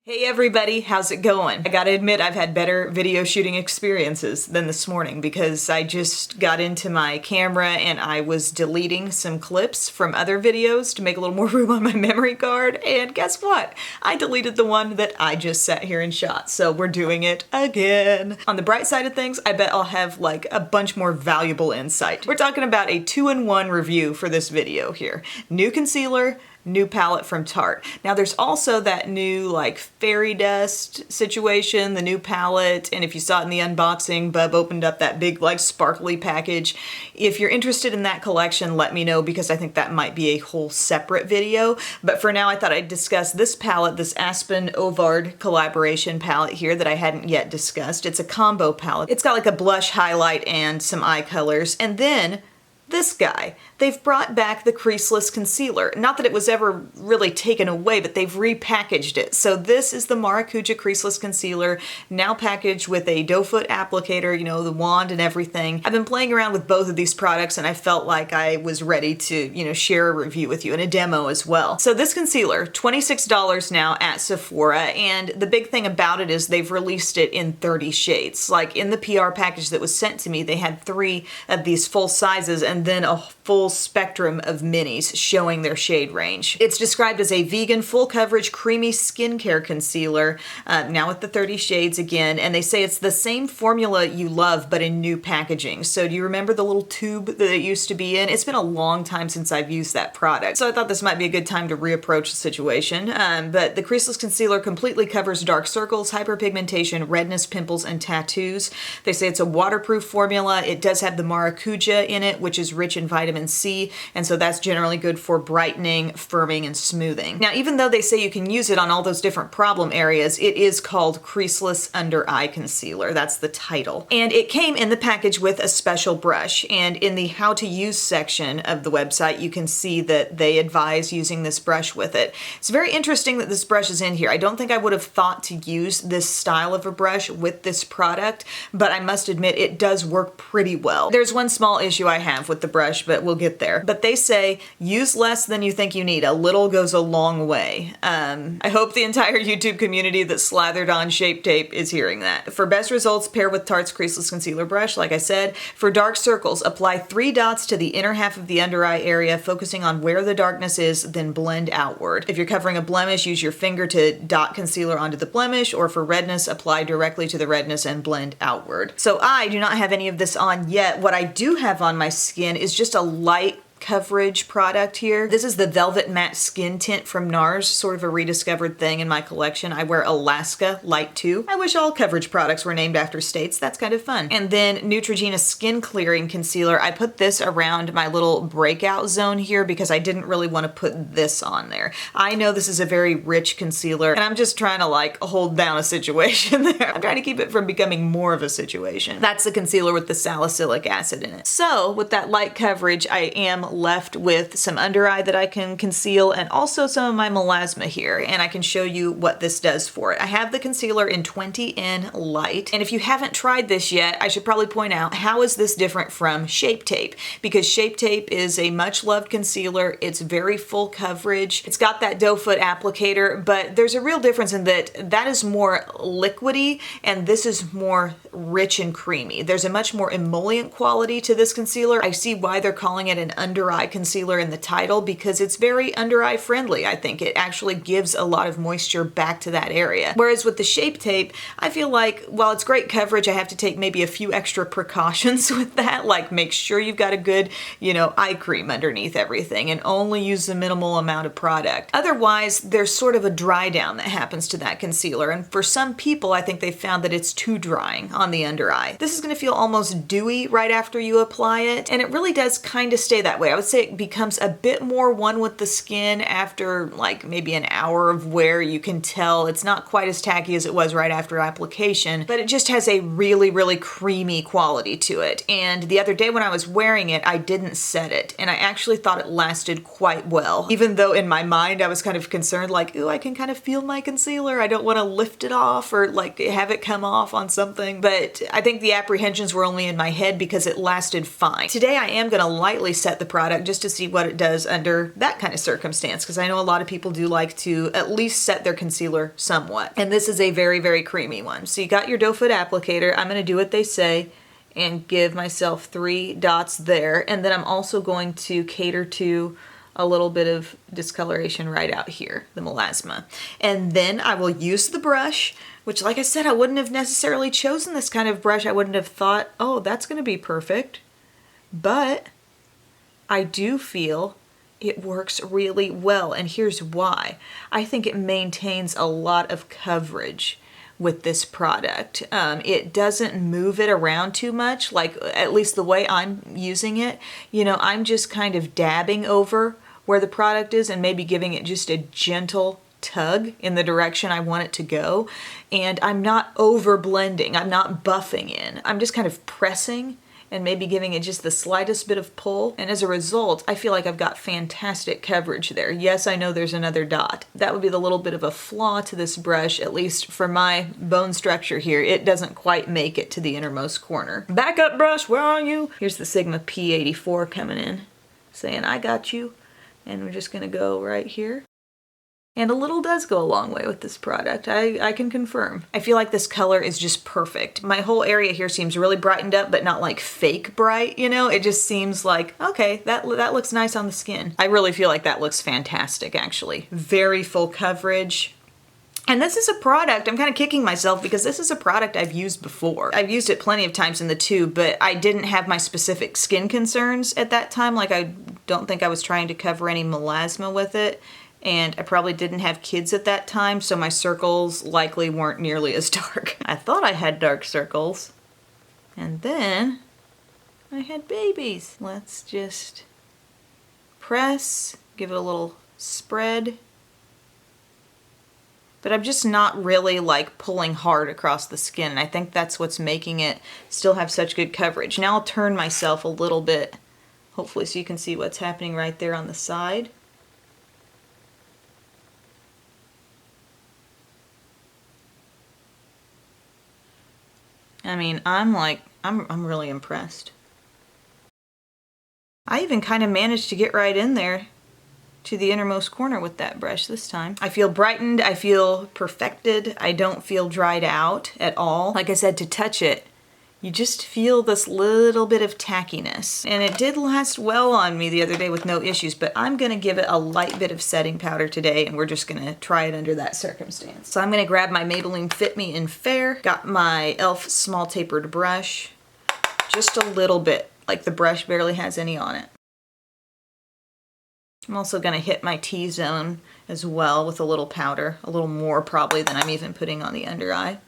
Hey everybody, how's it going? I gotta admit I've had better video shooting experiences than this morning because I just got into my camera and I was deleting some clips from other videos to make a little more room on my memory card, and guess what? I deleted the one that I just sat here and shot, so we're doing it again. On the bright side of things, I bet I'll have like a bunch more valuable insight. We're talking about a 2-in-1 review for this video here. New concealer, new palette from Tarte. Now there's also that new like fairy dust situation, the new palette, and if you saw it in the unboxing, Bub opened up that big like sparkly package. If you're interested in that collection, let me know because I think that might be a whole separate video. But for now I thought I'd discuss this palette, this Aspyn Ovard collaboration palette here that I hadn't yet discussed. It's a combo palette. It's got like a blush highlight and some eye colors, and then this guy. They've brought back the Creaseless Concealer. Not that it was ever really taken away, but they've repackaged it. So this is the Maracuja Creaseless Concealer, now packaged with a doe foot applicator, you know, the wand and everything. I've been playing around with both of these products and I felt like I was ready to, you know, share a review with you and a demo as well. So this concealer, $26 now at Sephora, and the big thing about it is they've released it in 30 shades. Like in the PR package that was sent to me, they had 3 of these full sizes and then a full spectrum of minis showing their shade range. It's described as a vegan, full coverage, creamy skincare concealer, now with the 30 shades again, and they say it's the same formula you love but in new packaging. So do you remember the little tube that it used to be in? It's been a long time since I've used that product, so I thought this might be a good time to reapproach the situation. But the Creaseless Concealer completely covers dark circles, hyperpigmentation, redness, pimples, and tattoos. They say it's a waterproof formula. It does have the Maracuja in it, which is rich in vitamin C, and so that's generally good for brightening, firming, and smoothing. Now, even though they say you can use it on all those different problem areas, it is called Creaseless Under Eye Concealer. That's the title. And it came in the package with a special brush, and in the how to use section of the website, you can see that they advise using this brush with it. It's very interesting that this brush is in here. I don't think I would have thought to use this style of a brush with this product, but I must admit it does work pretty well. There's one small issue I have with the brush, but we'll get there. But they say use less than you think you need. A little goes a long way. I hope the entire YouTube community that slathered on Shape Tape is hearing that. For best results, pair with Tarte's Creaseless Concealer brush, like I said. For dark circles, apply 3 dots to the inner half of the under eye area, focusing on where the darkness is, then blend outward. If you're covering a blemish, use your finger to dot concealer onto the blemish, or for redness, apply directly to the redness and blend outward. So I do not have any of this on yet. What I do have on my skin is just a light coverage product here. This is the Velvet Matte Skin Tint from NARS, sort of a rediscovered thing in my collection. I wear Alaska Light 2. I wish all coverage products were named after states. That's kind of fun. And then Neutrogena Skin Clearing Concealer. I put this around my little breakout zone here because I didn't really want to put this on there. I know this is a very rich concealer and I'm just trying to like hold down a situation there. I'm trying to keep it from becoming more of a situation. That's the concealer with the salicylic acid in it. So with that light coverage, I am left with some under eye that I can conceal and also some of my melasma here, and I can show you what this does for it. I have the concealer in 20N Light, and if you haven't tried this yet, I should probably point out how is this different from Shape Tape, because Shape Tape is a much loved concealer. It's very full coverage. It's got that doe foot applicator, but there's a real difference in that that is more liquidy and this is more rich and creamy. There's a much more emollient quality to this concealer. I see why they're calling it an under eye concealer in the title because it's very under eye friendly. I think it actually gives a lot of moisture back to that area. Whereas with the Shape Tape, I feel like while it's great coverage, I have to take maybe a few extra precautions with that, like make sure you've got a good, you know, eye cream underneath everything and only use the minimal amount of product. Otherwise, there's sort of a dry down that happens to that concealer, and for some people, I think they've found that it's too drying on the under eye. This is going to feel almost dewy right after you apply it, and it really does kind of stay that way. I would say it becomes a bit more one with the skin after like maybe an hour of wear. You can tell it's not quite as tacky as it was right after application, but it just has a really, really creamy quality to it. And the other day when I was wearing it, I didn't set it, and I actually thought it lasted quite well. Even though in my mind I was kind of concerned like, ooh, I can kind of feel my concealer. I don't want to lift it off or like have it come off on something. But I think the apprehensions were only in my head because it lasted fine. Today I am going to lightly set the product just to see what it does under that kind of circumstance, because I know a lot of people do like to at least set their concealer somewhat. And this is a very, very creamy one. So you got your doe foot applicator. I'm going to do what they say and give myself 3 dots there. And then I'm also going to cater to a little bit of discoloration right out here, the melasma. And then I will use the brush, which, like I said, I wouldn't have necessarily chosen this kind of brush. I wouldn't have thought, oh, that's going to be perfect. But I do feel it works really well, and here's why. I think it maintains a lot of coverage with this product. It doesn't move it around too much, like at least the way I'm using it. You know, I'm just kind of dabbing over where the product is and maybe giving it just a gentle tug in the direction I want it to go. And I'm not over blending, I'm not buffing in. I'm just kind of pressing and maybe giving it just the slightest bit of pull. And as a result, I feel like I've got fantastic coverage there. Yes, I know there's another dot. That would be the little bit of a flaw to this brush, at least for my bone structure here. It doesn't quite make it to the innermost corner. Backup brush, where are you? Here's the Sigma P84 coming in, saying, I got you. And we're just gonna go right here. And a little does go a long way with this product, I can confirm. I feel like this color is just perfect. My whole area here seems really brightened up, but not like fake bright, you know? It just seems like, okay, that looks nice on the skin. I really feel like that looks fantastic, actually. Very full coverage. And this is a product, I'm kind of kicking myself because this is a product I've used before. I've used it plenty of times in the tube, but I didn't have my specific skin concerns at that time. Like, I don't think I was trying to cover any melasma with it. And I probably didn't have kids at that time, so my circles likely weren't nearly as dark. I thought I had dark circles. And then I had babies. Let's just press, give it a little spread. But I'm just not really like pulling hard across the skin. And I think that's what's making it still have such good coverage. Now I'll turn myself a little bit, hopefully so you can see what's happening right there on the side. I mean, I'm really impressed. I even kind of managed to get right in there to the innermost corner with that brush this time. I feel brightened, I feel perfected, I don't feel dried out at all. Like I said, to touch it, you just feel this little bit of tackiness. And it did last well on me the other day with no issues, but I'm gonna give it a light bit of setting powder today, and we're just gonna try it under that circumstance. So I'm gonna grab my Maybelline Fit Me in Fair, got my e.l.f. small tapered brush, just a little bit, like the brush barely has any on it. I'm also gonna hit my T-zone as well with a little powder, a little more probably than I'm even putting on the under eye,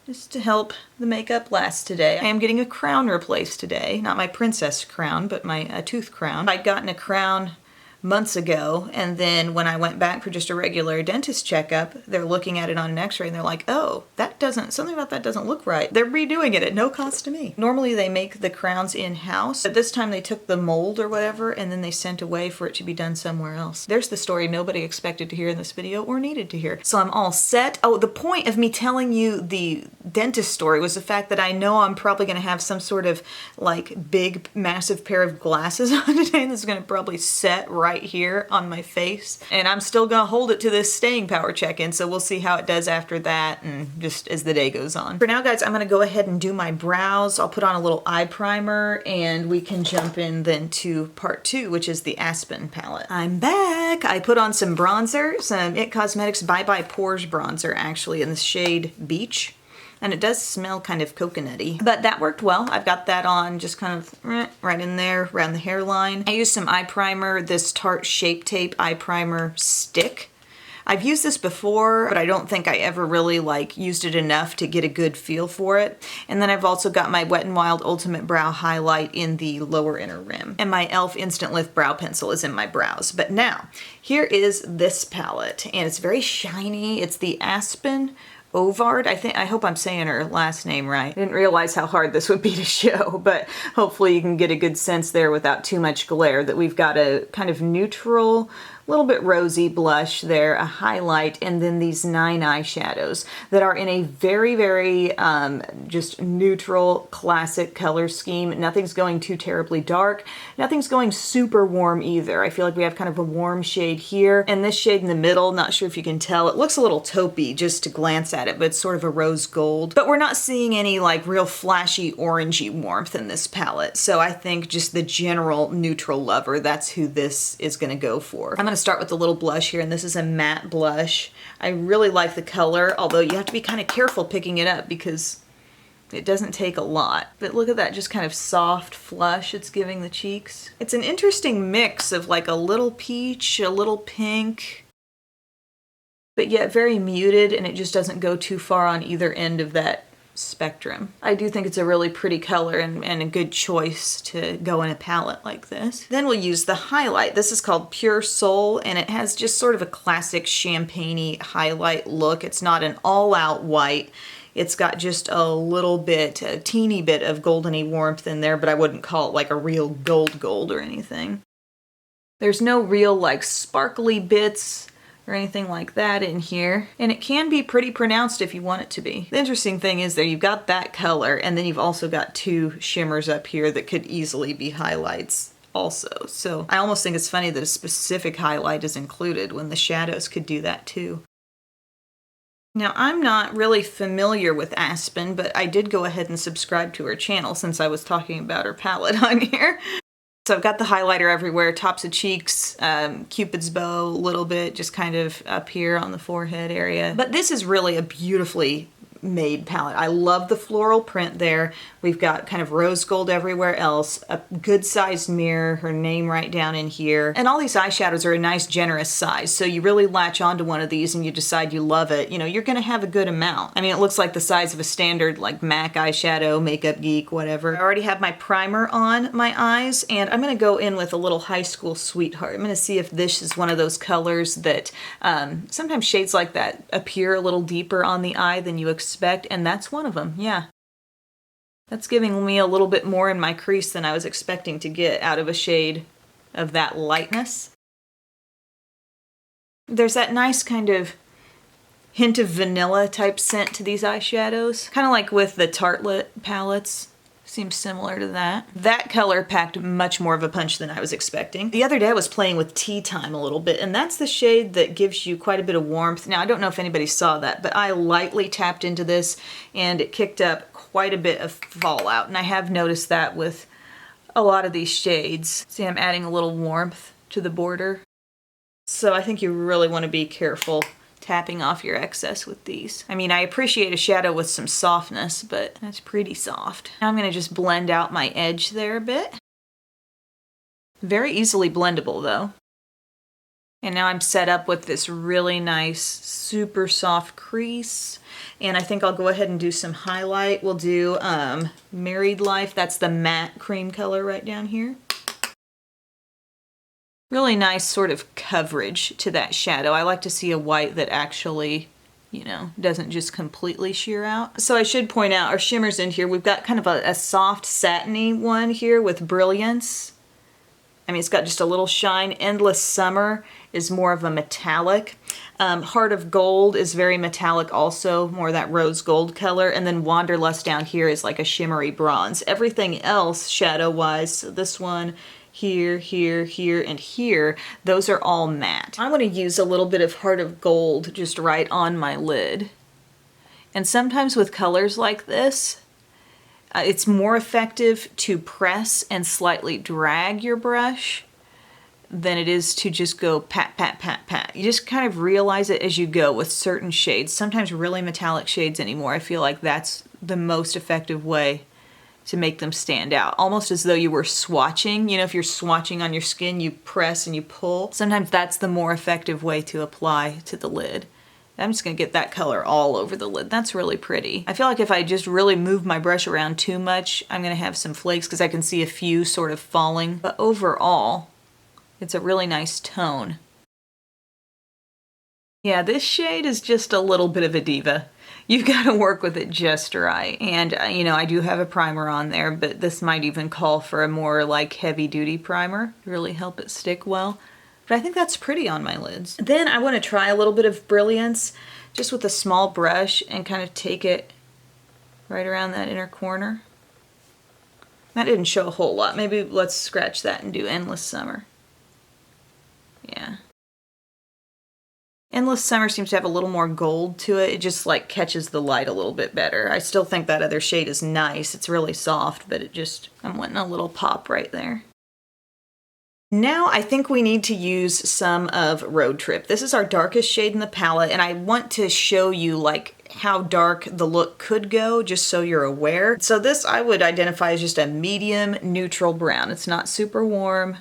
just to help the makeup last today. I am getting a crown replaced today, not my princess crown, but my tooth crown. I'd gotten a crown months ago, and then when I went back for just a regular dentist checkup, they're looking at it on an x-ray and they're like, oh, something about that doesn't look right. They're redoing it at no cost to me. Normally they make the crowns in-house, but this time they took the mold or whatever and then they sent away for it to be done somewhere else. There's the story nobody expected to hear in this video or needed to hear. So I'm all set. Oh, the point of me telling you the dentist story was the fact that I know I'm probably gonna have some sort of like big, massive pair of glasses on today that's gonna probably set right here on my face, and I'm still gonna hold it to this staying power check-in, so we'll see how it does after that and just as the day goes on. For now, guys, I'm gonna go ahead and do my brows. I'll put on a little eye primer and we can jump in then to part 2, which is the Aspyn palette. I'm back! I put on some bronzer, some IT Cosmetics Bye Bye Pores bronzer, actually, in the shade Beach. And it does smell kind of coconutty, but that worked well. I've got that on just kind of right in there around the hairline. I used some eye primer, this Tarte Shape Tape eye primer stick. I've used this before, but I don't think I ever really like used it enough to get a good feel for it. And then I've also got my Wet n Wild Ultimate Brow Highlight in the lower inner rim. And my e.l.f. Instant Lift Brow Pencil is in my brows. But now, here is this palette, and it's very shiny. It's the Aspyn Ovard. I hope I'm saying her last name right. I didn't realize how hard this would be to show, but hopefully you can get a good sense there without too much glare that we've got a kind of neutral little bit rosy blush there, a highlight, and then these 9 eyeshadows that are in a very, very just neutral, classic color scheme. Nothing's going too terribly dark. Nothing's going super warm either. I feel like we have kind of a warm shade here, and this shade in the middle, not sure if you can tell, it looks a little taupey just to glance at it, but it's sort of a rose gold. But we're not seeing any like real flashy orangey warmth in this palette. So I think just the general neutral lover, that's who this is going to go for. I'm going to start with the little blush here, and this is a matte blush. I really like the color, although you have to be kind of careful picking it up because it doesn't take a lot. But look at that just kind of soft flush it's giving the cheeks. It's an interesting mix of like a little peach, a little pink, but yet very muted, and it just doesn't go too far on either end of that spectrum. I do think it's a really pretty color and a good choice to go in a palette like this. Then we'll use the highlight. This is called Pure Soul, and it has just sort of a classic champagne-y highlight look. It's not an all-out white. It's got just a little bit, a teeny bit of goldeny warmth in there, but I wouldn't call it like a real gold or anything. There's no real like sparkly bits or anything like that in here. And it can be pretty pronounced if you want it to be. The interesting thing is that you've got that color, and then you've also got 2 shimmers up here that could easily be highlights also. So I almost think it's funny that a specific highlight is included when the shadows could do that too. Now, I'm not really familiar with Aspyn, but I did go ahead and subscribe to her channel since I was talking about her palette on here. So I've got the highlighter everywhere, tops of cheeks, Cupid's bow a little bit, just kind of up here on the forehead area. But this is really a beautifully made palette. I love the floral print there. We've got kind of rose gold everywhere else, a good sized mirror, her name right down in here. And all these eyeshadows are a nice generous size. So you really latch onto one of these and you decide you love it, you know, you're gonna have a good amount. I mean, it looks like the size of a standard like MAC eyeshadow, Makeup Geek, whatever. I already have my primer on my eyes, and I'm gonna go in with a little High School Sweetheart. I'm gonna see if this is one of those colors that sometimes shades like that appear a little deeper on the eye than you expect, and that's one of them, yeah. That's giving me a little bit more in my crease than I was expecting to get out of a shade of that lightness. There's that nice kind of hint of vanilla type scent to these eyeshadows. Kind of like with the Tarte palettes. Seems similar to that. That color packed much more of a punch than I was expecting. The other day I was playing with Tea Time a little bit, and that's the shade that gives you quite a bit of warmth. Now, I don't know if anybody saw that, but I lightly tapped into this and it kicked up quite a bit of fallout, and I have noticed that with a lot of these shades. See, I'm adding a little warmth to the border. So I think you really want to be careful tapping off your excess with these. I mean, I appreciate a shadow with some softness, but that's pretty soft. Now I'm going to just blend out my edge there a bit. Very easily blendable though. And now I'm set up with this really nice, super soft crease. And I think I'll go ahead and do some highlight. We'll do Married Life. That's the matte cream color right down here. Really nice sort of coverage to that shadow. I like to see a white that actually, you know, doesn't just completely sheer out. So I should point out our shimmers in here. We've got kind of a soft satiny one here with Brilliance. I mean, it's got just a little shine. Endless Summer is more of a metallic. Heart of Gold is very metallic also, more that rose gold color. And then Wanderlust down here is like a shimmery bronze. Everything else shadow-wise, so this one, here, here, here, and here, those are all matte. I'm going to use a little bit of Heart of Gold just right on my lid. And sometimes with colors like this, it's more effective to press and slightly drag your brush than it is to just go pat, pat, pat, pat. You just kind of realize it as you go with certain shades. Sometimes really metallic shades anymore. I feel like that's the most effective way to make them stand out. Almost as though you were swatching. You know, if you're swatching on your skin, you press and you pull. Sometimes that's the more effective way to apply to the lid. I'm just gonna get that color all over the lid. That's really pretty. I feel like if I just really move my brush around too much, I'm gonna have some flakes because I can see a few sort of falling. But overall, it's a really nice tone. Yeah, this shade is just a little bit of a diva. You've got to work with it just right. And, you know, I do have a primer on there, but this might even call for a more like heavy duty primer to really help it stick well. But I think that's pretty on my lids. Then I want to try a little bit of brilliance just with a small brush and kind of take it right around that inner corner. That didn't show a whole lot. Maybe let's scratch that and do Endless Summer. Yeah. Endless Summer seems to have a little more gold to it. It just like catches the light a little bit better. I still think that other shade is nice. It's really soft, but I'm wanting a little pop right there. Now I think we need to use some of Road Trip. This is our darkest shade in the palette, and I want to show you like how dark the look could go, just so you're aware. So this I would identify as just a medium neutral brown. It's not super warm.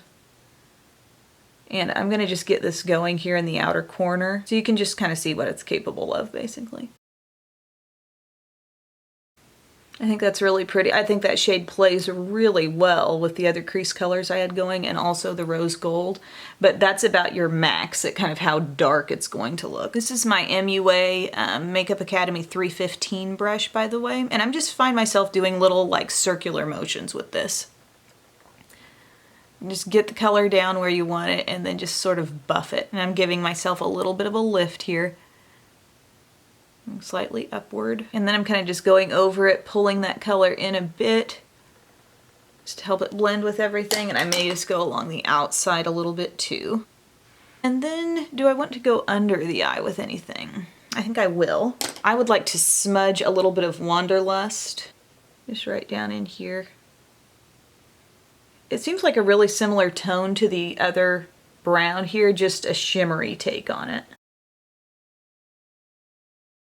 And I'm gonna just get this going here in the outer corner so you can just kind of see what it's capable of, basically. I think that's really pretty. I think that shade plays really well with the other crease colors I had going and also the rose gold, but that's about your max at kind of how dark it's going to look. This is my MUA Makeup Academy 315 brush, by the way, and I'm just find myself doing little like circular motions with this. Just get the color down where you want it and then just sort of buff it. And I'm giving myself a little bit of a lift here. Slightly upward. And then I'm kind of just going over it, pulling that color in a bit just to help it blend with everything. And I may just go along the outside a little bit too. And then do I want to go under the eye with anything? I think I will. I would like to smudge a little bit of Wanderlust just right down in here. It seems like a really similar tone to the other brown here, just a shimmery take on it.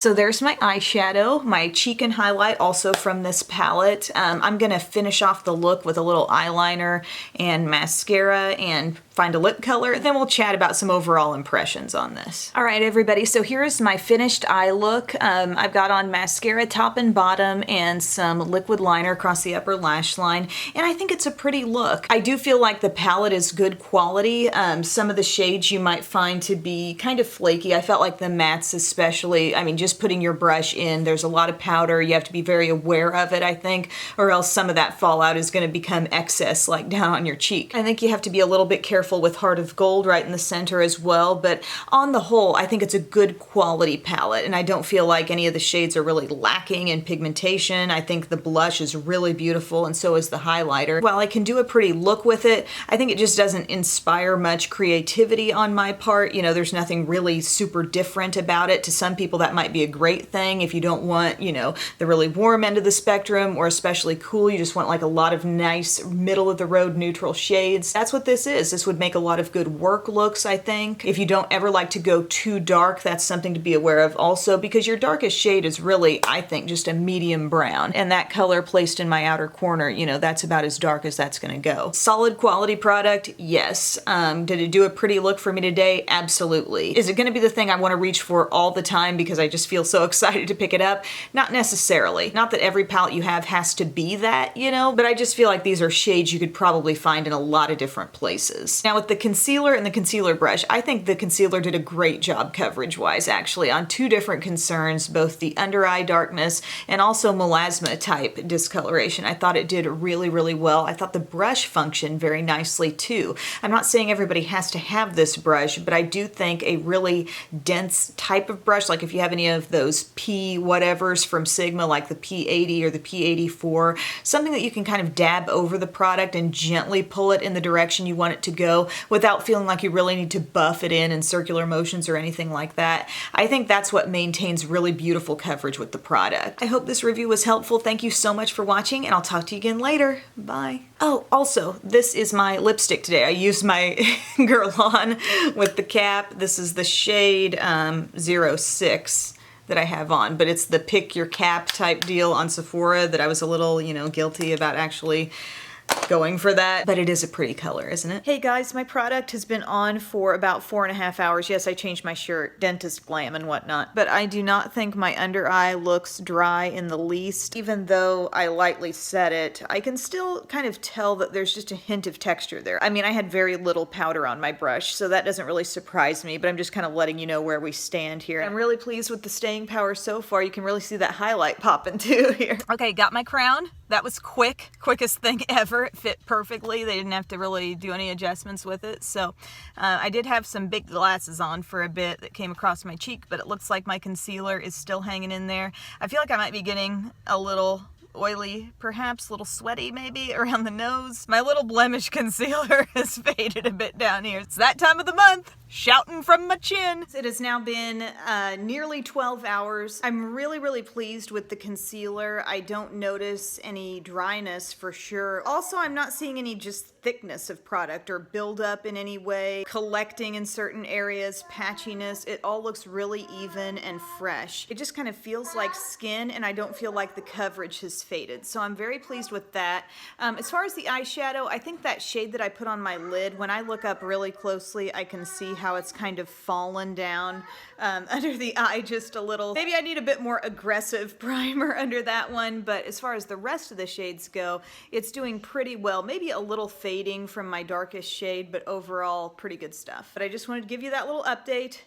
So there's my eyeshadow, my cheek and highlight also from this palette. I'm gonna finish off the look with a little eyeliner and mascara and find a lip color. Then we'll chat about some overall impressions on this. All right, everybody, so here's my finished eye look. I've got on mascara top and bottom and some liquid liner across the upper lash line, and I think it's a pretty look. I do feel like the palette is good quality. Some of the shades you might find to be kind of flaky. I felt like the mattes especially, I mean, just putting your brush in, there's a lot of powder. You have to be very aware of it, I think, or else some of that fallout is gonna become excess, like down on your cheek. I think you have to be a little bit careful with Heart of Gold right in the center as well, but on the whole, I think it's a good quality palette, and I don't feel like any of the shades are really lacking in pigmentation. I think the blush is really beautiful, and so is the highlighter. While I can do a pretty look with it, I think it just doesn't inspire much creativity on my part. You know, there's nothing really super different about it. To some people, that might be a great thing if you don't want, you know, the really warm end of the spectrum or especially cool. You just want like a lot of nice middle of the road neutral shades. That's what this is. This would make a lot of good work looks, I think. If you don't ever like to go too dark, that's something to be aware of also, because your darkest shade is really, I think, just a medium brown. And that color placed in my outer corner, you know, that's about as dark as that's gonna go. Solid quality product, yes. Did it do a pretty look for me today? Absolutely. Is it gonna be the thing I wanna reach for all the time because I just feel so excited to pick it up? Not necessarily. Not that every palette you have has to be that, you know, but I just feel like these are shades you could probably find in a lot of different places. Now with the concealer and the concealer brush, I think the concealer did a great job coverage-wise, actually, on two different concerns, both the under eye darkness and also melasma type discoloration. I thought it did really, really well. I thought the brush functioned very nicely too. I'm not saying everybody has to have this brush, but I do think a really dense type of brush, like if you have any of those P whatevers from Sigma, like the P80 or the P84, something that you can kind of dab over the product and gently pull it in the direction you want it to go without feeling like you really need to buff it in circular motions or anything like that. I think that's what maintains really beautiful coverage with the product. I hope this review was helpful. Thank you so much for watching, and I'll talk to you again later. Bye. Oh, also, this is my lipstick today. I used my Guerlain with the cap. This is the shade 06 that I have on, but it's the pick your cap type deal on Sephora that I was a little, you know, guilty about actually going for that, but it is a pretty color, isn't it? Hey guys, my product has been on for about 4.5 hours. Yes, I changed my shirt, dentist glam and whatnot, but I do not think my under eye looks dry in the least. Even though I lightly set it, I can still kind of tell that there's just a hint of texture there. I mean, I had very little powder on my brush, so that doesn't really surprise me, but I'm just kind of letting you know where we stand here. I'm really pleased with the staying power so far. You can really see that highlight popping too here. Okay, got my crown. That was quickest thing ever. It fit perfectly. They didn't have to really do any adjustments with it. So I did have some big glasses on for a bit that came across my cheek, but it looks like my concealer is still hanging in there. I feel like I might be getting a little oily, perhaps a little sweaty maybe around the nose. My little blemish concealer has faded a bit down here. It's that time of the month, shouting from my chin. It has now been nearly 12 hours. I'm really pleased with the concealer. I don't notice any dryness for sure. Also, I'm not seeing any just thickness of product or buildup in any way, collecting in certain areas, patchiness. It all looks really even and fresh. It just kind of feels like skin, and I don't feel like the coverage has faded. So I'm very pleased with that. As far as the eyeshadow, I think that shade that I put on my lid, when I look up really closely, I can see how it's kind of fallen down under the eye just a little. Maybe I need a bit more aggressive primer under that one, but as far as the rest of the shades go, it's doing pretty well. Maybe a little fading from my darkest shade, but overall pretty good stuff. But I just wanted to give you that little update.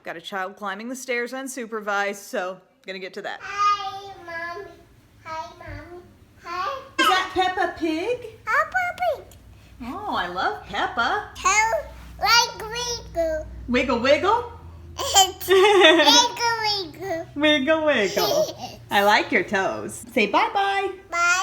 Got a child climbing the stairs unsupervised, so gonna get to that. Hi, Mommy. Hi, Mommy. Hi. Is that Peppa Pig? Peppa Pig. Oh, I love Peppa. Tell like wiggle. Wiggle, wiggle? It's wiggle, wiggle. Wiggle, wiggle. I like your toes. Say bye-bye. Bye.